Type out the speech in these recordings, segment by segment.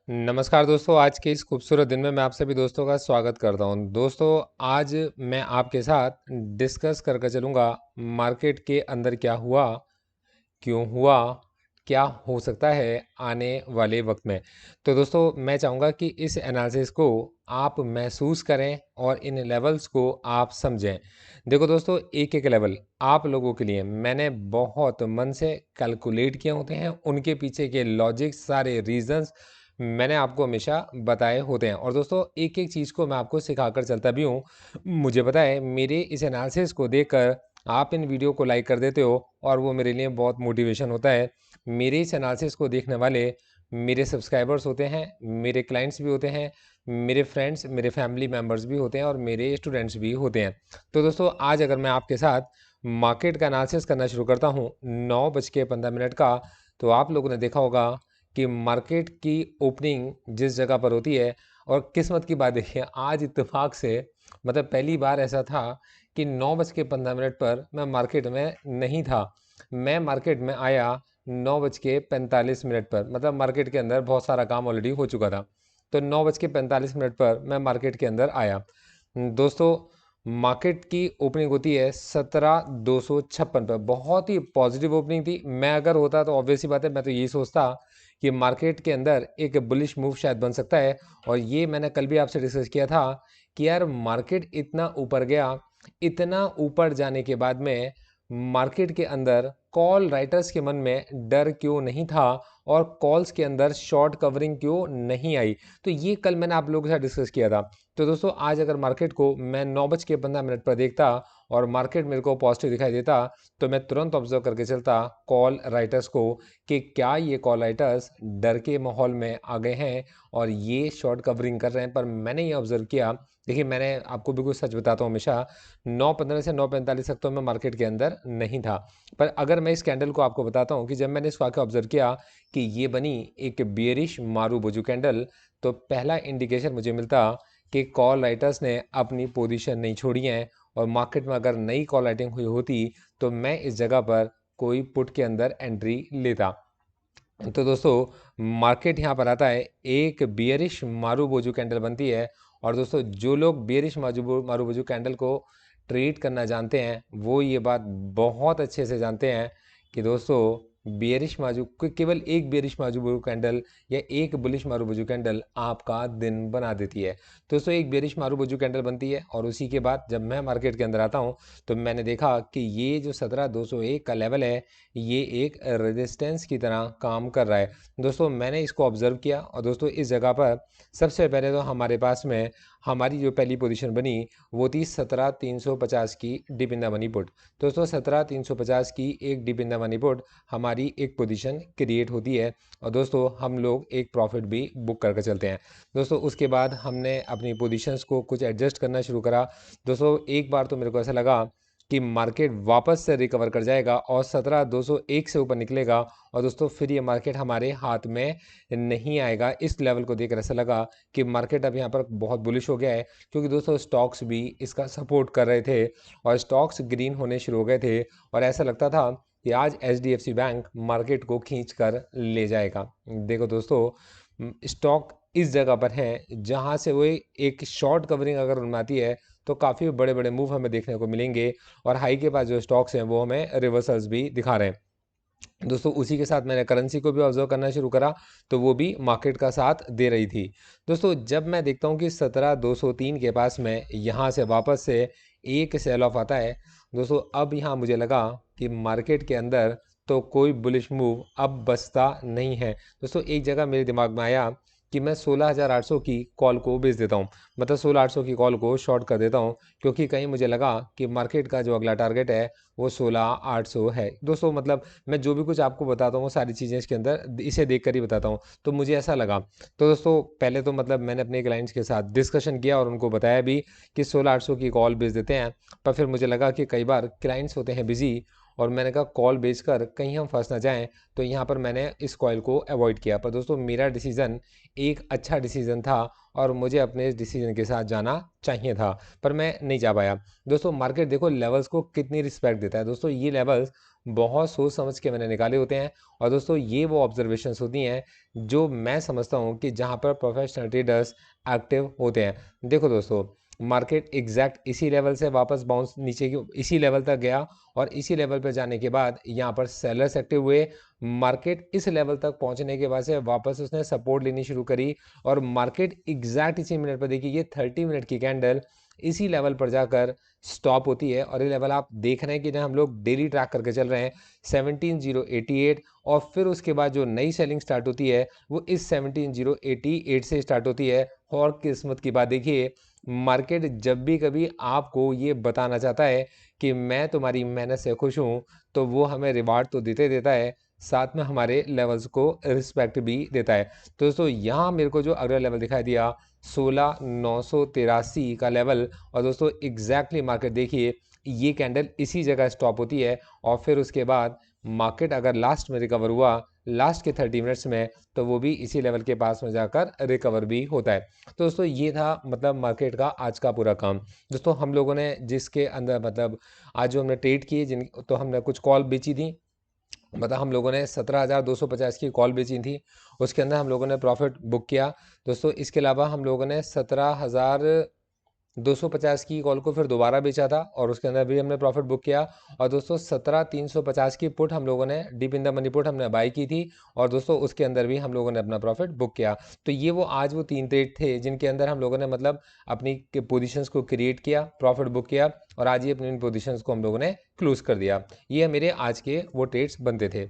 नमस्कार दोस्तों, आज के इस खूबसूरत दिन में मैं आप सभी दोस्तों का स्वागत करता हूं। दोस्तों, आज मैं आपके साथ डिस्कस करके चलूँगा मार्केट के अंदर क्या हुआ, क्यों हुआ, क्या हो सकता है आने वाले वक्त में। तो दोस्तों, मैं चाहूँगा कि इस एनालिसिस को आप महसूस करें और इन लेवल्स को आप समझें। देखो दोस्तों, एक-एक लेवल आप लोगों के लिए मैंने बहुत मन से कैलकुलेट किए होते हैं, उनके पीछे के लॉजिक, सारे रीज़न्स मैंने आपको हमेशा बताए होते हैं और दोस्तों एक-एक चीज़ को मैं आपको सिखाकर चलता भी हूँ। मुझे पता है मेरे इस एनालिसिस को देखकर आप इन वीडियो को लाइक कर देते हो और वो मेरे लिए बहुत मोटिवेशन होता है। मेरे इस एनालिसिस को देखने वाले मेरे सब्सक्राइबर्स होते हैं, मेरे क्लाइंट्स भी होते हैं, मेरे फ्रेंड्स, मेरे फैमिली मेंबर्स भी होते हैं और मेरे स्टूडेंट्स भी होते हैं। तो दोस्तों, आज अगर मैं आपके साथ मार्केट का एनालिसिस करना शुरू करता हूँ 9:15 का, तो आप लोगों ने देखा होगा कि मार्केट की ओपनिंग जिस जगह पर होती है, और किस्मत की बात देखिए, आज इत्तेफाक से मतलब पहली बार ऐसा था कि 9:15 पर मैं मार्केट में नहीं था। मैं मार्केट में आया 9:45 पर, मतलब मार्केट के अंदर बहुत सारा काम ऑलरेडी हो चुका था। तो 9:45 पर मैं मार्केट के अंदर आया। दोस्तों, मार्केट की ओपनिंग होती है 17,256 पर। बहुत ही पॉजिटिव ओपनिंग थी। मैं अगर होता तो ऑब्वियस सी बात है, मैं तो यही सोचता कि मार्केट के अंदर एक बुलिश मूव शायद बन सकता है। और ये मैंने कल भी आपसे डिस्कस किया था कि यार मार्केट इतना ऊपर गया, इतना ऊपर जाने के बाद में मार्केट के अंदर कॉल राइटर्स के मन में डर क्यों नहीं था और कॉल्स के अंदर शॉर्ट कवरिंग क्यों नहीं आई। तो ये कल मैंने आप लोगों के साथ डिस्कस किया था। तो दोस्तों, आज अगर मार्केट को मैं 9:15 पर देखता और मार्केट मेरे को पॉजिटिव दिखाई देता, तो मैं तुरंत ऑब्जर्व करके चलता कॉल राइटर्स को कि क्या ये कॉल राइटर्स डर के माहौल में आ गए हैं और ये शॉर्ट कवरिंग कर रहे हैं। पर मैंने ये ऑब्जर्व किया, देखिए मैंने आपको बिल्कुल सच बताता हूँ, हमेशा 9:15 से 9:45 तक तो मैं मार्केट के अंदर नहीं था। पर अगर मैं इस कैंडल को आपको बताता हूँ कि जब मैंने इसको आके ऑब्जर्व किया कि ये बनी एक बियरिश मारूबोजू कैंडल, तो पहला इंडिकेशन मुझे मिलता कि कॉल राइटर्स ने अपनी पोजीशन नहीं छोड़ी है। और मार्केट में अगर नई कॉल राइटिंग हुई होती तो मैं इस जगह पर कोई पुट के अंदर एंट्री लेता। तो दोस्तों, मार्केट यहाँ पर आता है, एक बियरिश मारूबोजू कैंडल बनती है। और दोस्तों, जो लोग बियरिश मारूबोजू कैंडल को ट्रेड करना जानते हैं वो ये बात बहुत अच्छे से जानते हैं कि दोस्तों बियरिश माजू केवल एक बियरिश मारूबोजू कैंडल या एक बुलिश मारूबोजू कैंडल आपका दिन बना देती है। दोस्तों, एक बियरिश मारूबोजू कैंडल बनती है और उसी के बाद जब मैं मार्केट के अंदर आता हूँ तो मैंने देखा कि ये जो 17,201 का लेवल है, ये एक रेजिस्टेंस की तरह काम कर रहा है। दोस्तों, मैंने इसको ऑब्जर्व किया और दोस्तों इस जगह पर सबसे पहले तो हमारे पास में हमारी जो पहली पोजीशन बनी वो थी 17,350 की deep in the money put. दोस्तों, 17,350 की एक deep in the money put हमारी एक पोजीशन क्रिएट होती है और दोस्तों हम लोग एक प्रॉफिट भी बुक करके चलते हैं। दोस्तों, उसके बाद हमने अपनी पोजीशंस को कुछ एडजस्ट करना शुरू करा। दोस्तों, एक बार तो मेरे को ऐसा लगा कि मार्केट वापस से रिकवर कर जाएगा और 17,201 से ऊपर निकलेगा और दोस्तों फिर ये मार्केट हमारे हाथ में नहीं आएगा। इस लेवल को देखकर ऐसा लगा कि मार्केट अब यहाँ पर बहुत बुलिश हो गया है, क्योंकि दोस्तों स्टॉक्स भी इसका सपोर्ट कर रहे थे और स्टॉक्स ग्रीन होने शुरू हो गए थे और ऐसा लगता था कि आज HDFC बैंक मार्केट को खींच कर ले जाएगा। देखो दोस्तों, स्टॉक इस जगह पर है जहाँ से वो एक शॉर्ट कवरिंग अगर उनमें आती है तो काफ़ी बड़े बड़े मूव हमें देखने को मिलेंगे और हाई के पास जो स्टॉक्स हैं वो हमें रिवर्सल्स भी दिखा रहे हैं। दोस्तों, उसी के साथ मैंने करेंसी को भी ऑब्जर्व करना शुरू करा तो वो भी मार्केट का साथ दे रही थी। दोस्तों, जब मैं देखता हूँ कि 17,203 के पास में यहाँ से वापस से एक सेल ऑफ आता है, दोस्तों अब यहाँ मुझे लगा कि मार्केट के अंदर तो कोई बुलिश मूव अब बचता नहीं है। दोस्तों, एक जगह मेरे दिमाग में आया कि मैं 16,800 की कॉल को बेच देता हूँ, मतलब 16,800 की कॉल को शॉर्ट कर देता हूँ, क्योंकि कहीं मुझे लगा कि मार्केट का जो अगला टारगेट है वो 16,800 है। दोस्तों, मतलब मैं जो भी कुछ आपको बताता हूँ वो सारी चीज़ें इसके अंदर इसे देख कर ही बताता हूँ, तो मुझे ऐसा लगा। तो दोस्तों, पहले तो मतलब मैंने अपने क्लाइंट्स के साथ डिस्कशन किया और उनको बताया भी कि 16,800 की कॉल बेच देते हैं। पर फिर मुझे लगा कि कई बार क्लाइंट्स होते हैं बिजी और मैंने कहा कॉल बेचकर कहीं हम फंस ना जाएं, तो यहाँ पर मैंने इस कॉल को अवॉइड किया। पर दोस्तों, मेरा डिसीज़न एक अच्छा डिसीज़न था और मुझे अपने इस डिसीजन के साथ जाना चाहिए था, पर मैं नहीं जा पाया। दोस्तों, मार्केट देखो लेवल्स को कितनी रिस्पेक्ट देता है। दोस्तों, ये लेवल्स बहुत सोच समझ के मैंने निकाले होते हैं। और दोस्तों ये वो ऑब्जर्वेशंस होती हैं जो मैं समझता हूँ कि जहाँ पर प्रोफेशनल ट्रेडर्स एक्टिव होते हैं। देखो दोस्तों, मार्केट एग्जैक्ट इसी लेवल से वापस बाउंस नीचे की इसी लेवल तक गया, और इसी लेवल पर जाने के बाद यहाँ पर सेलर्स एक्टिव हुए। मार्केट इस लेवल तक पहुंचने के बाद से वापस उसने सपोर्ट लेनी शुरू करी, और मार्केट एग्जैक्ट इसी मिनट पर देखिए, ये 30 मिनट की कैंडल इसी लेवल पर जाकर स्टॉप होती है। और ये लेवल आप देख रहे हैं कि ना, हम लोग डेली ट्रैक करके चल रहे हैं 17,088, और फिर उसके बाद जो नई सेलिंग स्टार्ट होती है वो इस 17,088 से स्टार्ट होती है। और किस्मत की बात देखिए, मार्केट जब भी कभी आपको ये बताना चाहता है कि मैं तुम्हारी मेहनत से खुश हूँ, तो वो हमें रिवार्ड तो देते देता है, साथ में हमारे लेवल्स को रिस्पेक्ट भी देता है। तो दोस्तों यहाँ मेरे को जो अगला लेवल दिखाई दिया 16,983 का लेवल, और दोस्तों एग्जैक्टली मार्केट देखिए, ये कैंडल इसी जगह स्टॉप होती है, और फिर उसके बाद मार्केट अगर लास्ट में रिकवर हुआ लास्ट के 30 मिनट्स में, तो वो भी इसी लेवल के पास में जाकर रिकवर भी होता है। तो दोस्तों ये था मतलब मार्केट का आज का पूरा काम। दोस्तों हम लोगों ने जिसके अंदर मतलब आज जो हमने ट्रेड किए, जिन तो हमने कुछ कॉल बेची थी, मतलब हम लोगों ने 17,250 की कॉल बेची थी, उसके अंदर हम लोगों ने प्रॉफिट बुक किया। दोस्तों इसके अलावा हम लोगों ने 17,250 की कॉल को फिर दोबारा बेचा था, और उसके अंदर भी हमने प्रॉफिट बुक किया। और दोस्तों 17,350 की पुट हम लोगों ने deep in the money put हमने बाई की थी, और दोस्तों उसके अंदर भी हम लोगों ने अपना प्रॉफिट बुक किया। तो ये वो आज वो 3 ट्रेड थे जिनके अंदर हम लोगों ने मतलब अपनी पोजीशंस को क्रिएट किया, प्रॉफिट बुक किया, और आज ये अपनी इन पोजीशंस को हम लोगों ने क्लोज कर दिया। ये मेरे आज के वो ट्रेड्स बनते थे।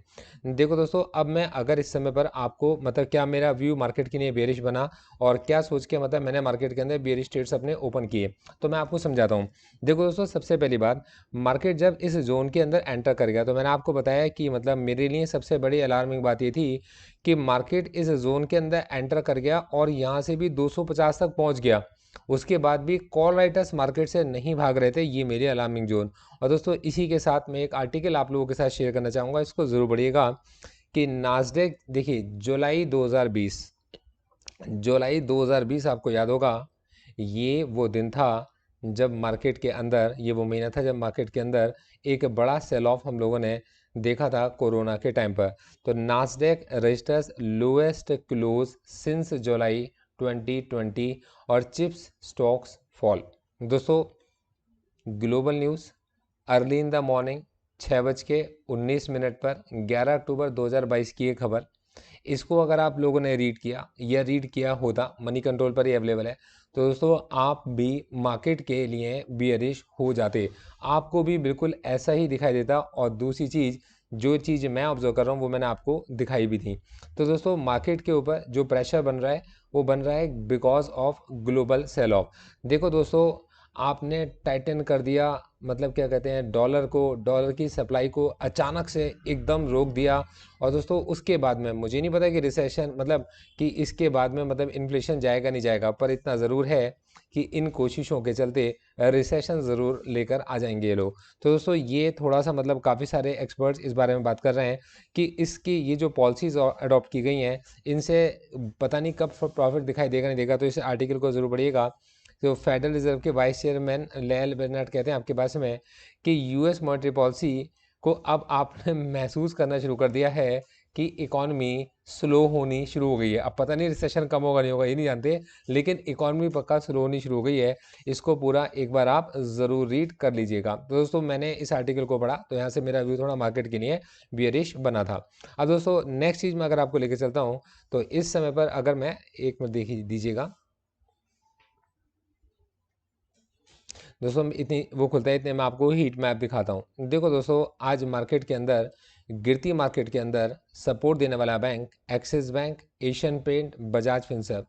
देखो दोस्तों, अब मैं अगर इस समय पर आपको मतलब क्या मेरा व्यू मार्केट के लिए बेरिश बना, और क्या सोच के मतलब मैंने मार्केट के अंदर बेरिश ट्रेड्स अपने ओपन किए, तो मैं आपको समझाता हूँ। देखो दोस्तों, सबसे पहली बात, मार्केट जब इस जोन के अंदर एंटर कर गया, तो मैंने आपको बताया कि मतलब मेरे लिए सबसे बड़ी अलार्मिंग बात ये थी कि मार्केट इस जोन के अंदर एंटर कर गया और यहाँ से भी 250 तक पहुँच गया। उसके बाद भी कॉल राइटर्स मार्केट से नहीं भाग रहे थे, ये मेरी अलार्मिंग जोन। और दोस्तों इसी के साथ मैं एक आर्टिकल आप लोगों के साथ शेयर करना चाहूँगा, इसको ज़रूर पढ़िएगा। कि नास्डेक देखिए, जुलाई 2020 आपको याद होगा, ये वो दिन था जब मार्केट के अंदर, ये वो महीना था जब मार्केट के अंदर एक बड़ा सेल ऑफ हम लोगों ने देखा था कोरोना के टाइम पर। तो Nasdaq registers lowest close since July 2020, और चिप्स स्टॉक्स फॉल। दोस्तों global news early in the morning 6:19 पर 11 अक्टूबर 2022 की एक खबर। इसको अगर आप लोगों ने रीड किया या रीड किया होता, मनी कंट्रोल पर ही अवेलेबल है, तो दोस्तों आप भी मार्केट के लिए बियरिश हो जाते, आपको भी बिल्कुल ऐसा ही दिखाई देता। और दूसरी चीज़, जो चीज़ मैं ऑब्जर्व कर रहा हूँ वो मैंने आपको दिखाई भी थी। तो दोस्तों मार्केट के ऊपर जो प्रेशर बन रहा है वो बन रहा है because of global sell off. देखो दोस्तों, आपने टाइटन कर दिया, मतलब क्या कहते हैं, डॉलर की सप्लाई को अचानक से एकदम रोक दिया। और दोस्तों उसके बाद में मुझे नहीं पता कि रिसेशन मतलब कि इसके बाद में मतलब इन्फ्लेशन जाएगा नहीं जाएगा, पर इतना ज़रूर है कि इन कोशिशों के चलते रिसेशन ज़रूर लेकर आ जाएंगे ये लोग। तो दोस्तों ये थोड़ा सा मतलब काफ़ी सारे एक्सपर्ट्स इस बारे में बात कर रहे हैं कि इसकी ये जो पॉलिसीज़ अडॉप्ट की गई हैं, इनसे पता नहीं कब प्रॉफिट दिखाई देगा नहीं देगा। तो इस आर्टिकल को ज़रूर पढ़िएगा। तो फेडरल रिजर्व के वाइस चेयरमैन लेल बेर्नार्ड कहते हैं आपके पास में कि यूएस मॉनेटरी पॉलिसी को अब आपने महसूस करना शुरू कर दिया है कि इकॉनमी स्लो होनी शुरू हो गई है। अब पता नहीं रिसेशन कम होगा नहीं होगा ये नहीं जानते, लेकिन इकॉनमी पक्का स्लो होनी शुरू हो गई है। इसको पूरा एक बार आप ज़रूर रीड कर लीजिएगा। तो दोस्तों मैंने इस आर्टिकल को पढ़ा, तो यहाँ से मेरा व्यू थोड़ा मार्केट के लिए बियरिश बना था। अब दोस्तों नेक्स्ट चीज़ मैं अगर आपको लेकर चलता हूँ, तो इस समय पर अगर मैं एक मिनट देखिए दीजिएगा दोस्तों, इतनी वो खुलता है, इतने मैं आपको हीट मैप दिखाता हूँ। देखो दोस्तों, आज मार्केट के अंदर गिरती मार्केट के अंदर सपोर्ट देने वाला bank Axis bank, Asian paint, Bajaj Finserv.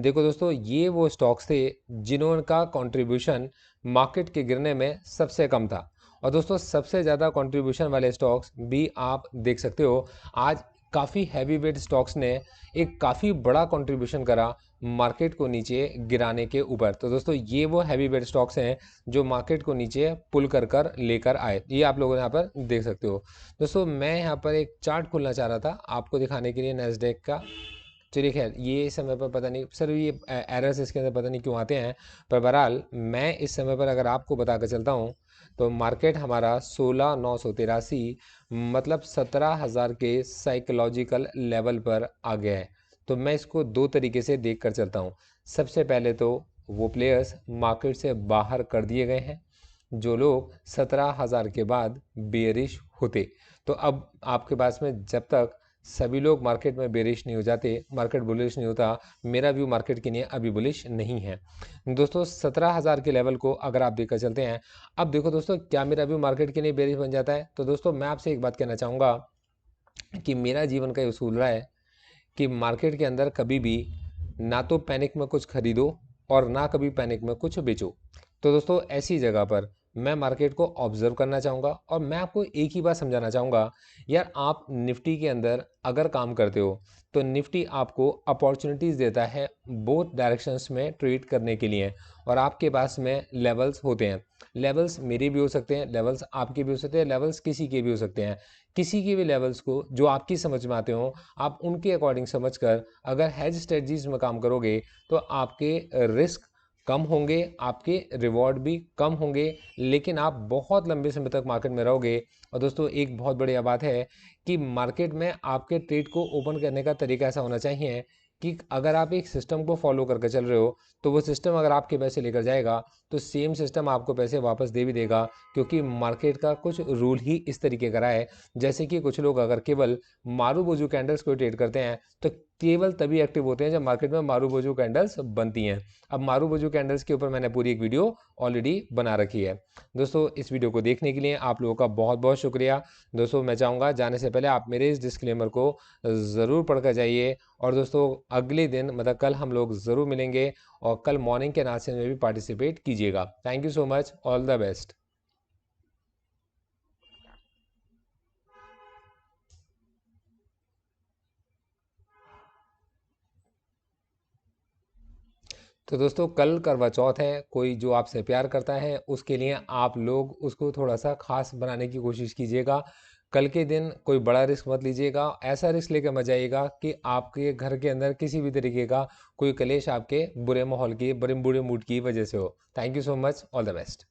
देखो दोस्तों, ये वो स्टॉक्स थे जिन्होंने कंट्रीब्यूशन मार्केट के गिरने में सबसे कम था। और दोस्तों सबसे ज़्यादा कंट्रीब्यूशन वाले स्टॉक्स भी आप देख सकते हो। आज काफ़ी हैवी वेट स्टॉक्स ने एक काफ़ी बड़ा कंट्रीब्यूशन करा मार्केट को नीचे गिराने के ऊपर। तो दोस्तों ये वो हैवी वेट स्टॉक्स हैं जो मार्केट को नीचे पुल कर कर लेकर आए, ये आप लोग यहाँ पर देख सकते हो। दोस्तों मैं यहाँ पर एक चार्ट खोलना चाह रहा था आपको दिखाने के लिए नैस्डैक का। चलिए खैर, ये समय पर पता नहीं सर, ये एरर्स इसके अंदर पता नहीं क्यों आते हैं। पर बहरहाल मैं इस समय पर अगर आपको बता कर चलता हूँ, तो मार्केट हमारा 16,983 मतलब 17,000 के साइकोलॉजिकल लेवल पर आ गया है। तो मैं इसको दो तरीके से देख कर चलता हूँ। सबसे पहले तो वो प्लेयर्स मार्केट से बाहर कर दिए गए हैं जो लोग 17,000 के बाद बेरिश होते। तो अब आपके पास में जब तक सभी लोग मार्केट में बेरिश नहीं हो जाते, मार्केट बुलिश नहीं होता, मेरा व्यू मार्केट के लिए अभी बुलिश नहीं है। दोस्तों 17,000 के लेवल को अगर आप देखकर चलते हैं, अब देखो दोस्तों, क्या मेरा व्यू मार्केट के लिए बेरिश बन जाता है? तो दोस्तों मैं आपसे एक बात कहना चाहूँगा कि मेरा जीवन का ये उसूल रहा है कि मार्केट के अंदर कभी भी ना तो पैनिक में कुछ खरीदो और ना कभी पैनिक में कुछ बेचो। तो दोस्तों ऐसी जगह पर मैं मार्केट को ऑब्जर्व करना चाहूँगा और मैं आपको एक ही बात समझाना चाहूँगा। यार आप निफ्टी के अंदर अगर काम करते हो तो निफ्टी आपको अपॉर्चुनिटीज़ देता है बोथ डायरेक्शंस में ट्रेड करने के लिए, और आपके पास में लेवल्स होते हैं। लेवल्स मेरे भी हो सकते हैं, लेवल्स आपके भी हो सकते हैं, लेवल्स किसी के भी हो सकते हैं। किसी के भी लेवल्स को जो आपकी समझ में आते हो, आप उनके अकॉर्डिंग समझकर अगर हेज स्ट्रेटजीज में काम करोगे तो आपके रिस्क कम होंगे, आपके रिवॉर्ड भी कम होंगे, लेकिन आप बहुत लंबे समय तक मार्केट में रहोगे। और दोस्तों एक बहुत बढ़िया बात है कि मार्केट में आपके ट्रेड को ओपन करने का तरीका ऐसा होना चाहिए कि अगर आप एक सिस्टम को फॉलो करके चल रहे हो तो वो सिस्टम अगर आपके पैसे लेकर जाएगा तो सेम सिस्टम आपको पैसे वापस दे भी देगा, क्योंकि मार्केट का कुछ रूल ही इस तरीके का रहा है। जैसे कि कुछ लोग अगर केवल मारू बोझू कैंडल्स को ट्रेड करते हैं तो केवल तभी एक्टिव होते हैं जब मार्केट में मारू बोझू कैंडल्स बनती हैं। अब मारू बोझू कैंडल्स के ऊपर मैंने पूरी एक वीडियो ऑलरेडी बना रखी है। दोस्तों इस वीडियो को देखने के लिए आप लोगों का बहुत बहुत शुक्रिया। दोस्तों मैं चाहूँगा जाने से पहले आप मेरे इस डिस्क्लेमर को ज़रूर पढ़ कर जाइए। और दोस्तों अगले दिन मतलब कल हम लोग ज़रूर मिलेंगे और कल मॉर्निंग के नाश्ते में भी पार्टिसिपेट कीजिएगा। Thank you so much, all the best. तो दोस्तों कल करवा चौथ है, कोई जो आपसे प्यार करता है उसके लिए आप लोग उसको थोड़ा सा खास बनाने की कोशिश कीजिएगा। कल के दिन कोई बड़ा रिस्क मत लीजिएगा, ऐसा रिस्क लेकर मत जाइएगा कि आपके घर के अंदर किसी भी तरीके का कोई कलेश आपके बुरे माहौल की, बुरे बुरे मूड की वजह से हो। Thank you so much, all the best.